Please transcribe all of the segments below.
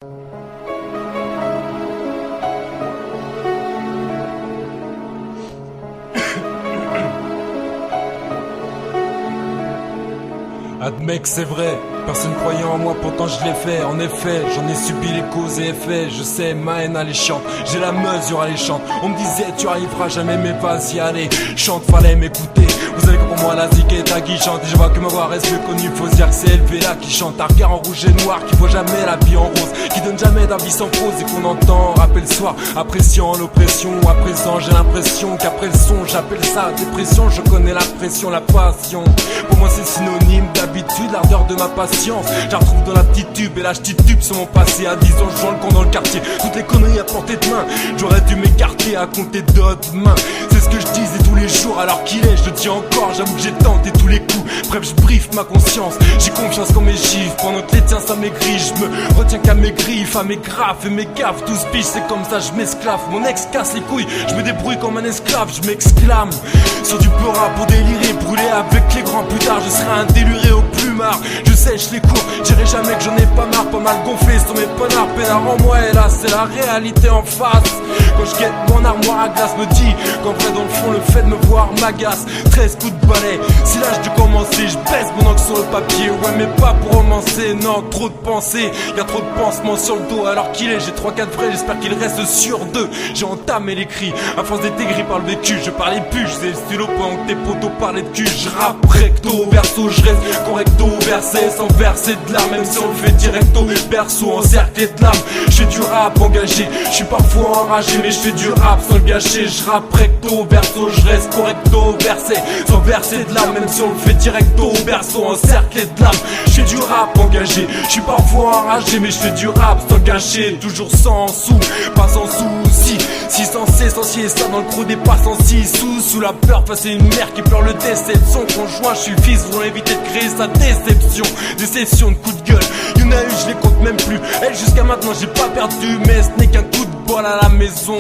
Admets que c'est vrai, personne croyait en moi, pourtant je l'ai fait. En effet, j'en ai subi les causes et effets. Je sais, ma haine alléchante, j'ai la mesure alléchante. On me disait tu arriveras jamais, mais vas-y allez, chante, fallait m'écouter. Vous savez que pour moi la zik est aguichante, et je vois que ma voix reste mieux connue. Faut se dire que c'est élevé là qui chante, un regard en rouge et noir, qui voit jamais la vie en rose, qui donne jamais d'avis sans pause et qu'on entend rapper le soir, appréciant l'oppression. À présent j'ai l'impression qu'après le son j'appelle ça dépression. Je connais la pression, la passion, pour moi c'est synonyme d'habitude, l'ardeur de ma patience. Je la retrouve dans la petite tube et là je titube sur mon passé. À 10 ans je joins le con dans le quartier, toutes les conneries à portée de main. J'aurais dû m'écarter à compter d'autres mains. C'est ce que je disais tous les jours alors qu'il est, je le dis encore. J'avoue que j'ai tenté tous les coups, bref je briefe ma conscience. J'ai confiance qu'en mes chiffres, pendant que les tiens ça maigrit. Je me retiens qu'à mes griffes, à mes graphes et mes gaffes. 12 piges c'est comme ça je m'esclave. Mon ex casse les couilles, je me débrouille comme un esclave. Je m'exclame sur du peura pour délirer, brûler avec les grands. Plus tard je serai un déluré au plumard. Je sèche les cours, j'irai jamais que j'en ai pas marre. Pas mal gonflé sur mes penards, pénard en moi. Et là c'est la réalité en face. Quand je guette mon armoire à glace, me dit qu'en vrai dans le fond le fait de me voir m'agace. 13 coups de balai, si l'âge de commencer, je baisse mon encre sur le papier. Ouais mais pas pour romancer, non trop de pensées. Y'a trop de pansements sur le dos alors qu'il est. J'ai 3-4 vrais, j'espère qu'il reste sur 2. J'ai entamé l'écrit, à force d'être aigri par le vécu. Je parlais plus, je faisais le stylo pendant que tes potos parlaient de cul. Je rappe recto, verso, je reste correcto. Verset sans verser de larmes, même si on le fait directo. Berceau encerclé de larmes, je fais du rap engagé. Je suis parfois enragé mais je fais du rap sans le gâcher. Je rappe recto, verso, je reste correcto. Verset sans verser de larmes, même si on le fait directo. Berceau encerclé de larmes, je fais du rap engagé. Je suis parfois enragé mais je fais du rap sans le gâcher. Toujours sans sous, pas sans souci. Si censé, censé, ça dans le creux des passants. Si sous la peur face à une mère qui pleure le décès de son conjoint. Je suis le fils, vont éviter de créer sa déception. Des sessions de coups de gueule, y'en a eu, je les compte même plus. Elle jusqu'à maintenant j'ai pas perdu, mais ce n'est qu'un coup de bol à la maison.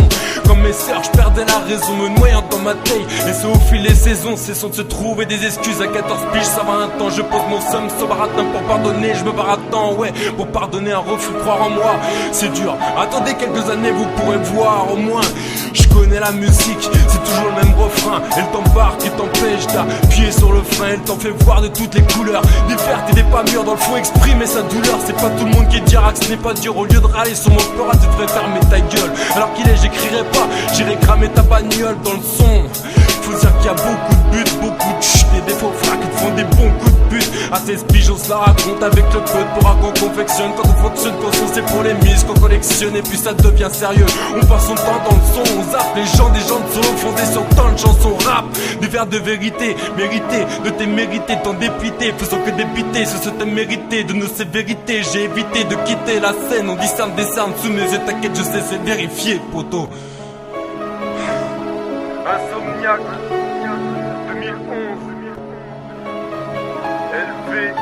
Comme mes sœurs, je perdais la raison, me noyant dans ma taille. Et c'est au fil des saisons, cessons de se trouver des excuses. À 14 piges, ça va un temps, je pose mon somme sur baratin pour pardonner. Je me barre à temps, ouais, pour pardonner un refus, croire en moi. C'est dur, attendez quelques années, vous pourrez voir au moins. Je connais la musique, c'est toujours le même refrain. Elle t'embarque et t'empêche d'appuyer sur le frein. Elle t'en fait voir de toutes les couleurs, des vertes et des pas mûres. Dans le fond exprimer sa douleur, c'est pas tout le monde qui dira que ce n'est pas dur. Au lieu de râler sur mon peur, tu devrais fermer ta gueule. Alors qu'il est, j'écrirai pas, j'irai cramer ta bagnole dans le son. Faut dire qu'il y a beaucoup de buts, beaucoup de chut, et des faux fracs qui te font des bons coups de but. À 16 piges on se la raconte avec le peu de pour qu'on confectionne. Quand on fonctionne, quand on c'est pour les mises qu'on collectionne. Et puis ça devient sérieux, on passe son temps dans le son. On zappe les gens, des gens de solo fondés sur tant de chansons rap. Des vers de vérité, mérité de tes mérités, t'en dépité. Faisant que dépiter, ce te mérité de nos sévérités. J'ai évité de quitter la scène, on discerne des cernes sous mes yeux. T'inquiète, je sais, c'est vérifié, poteau. Insomniaque 2011 LV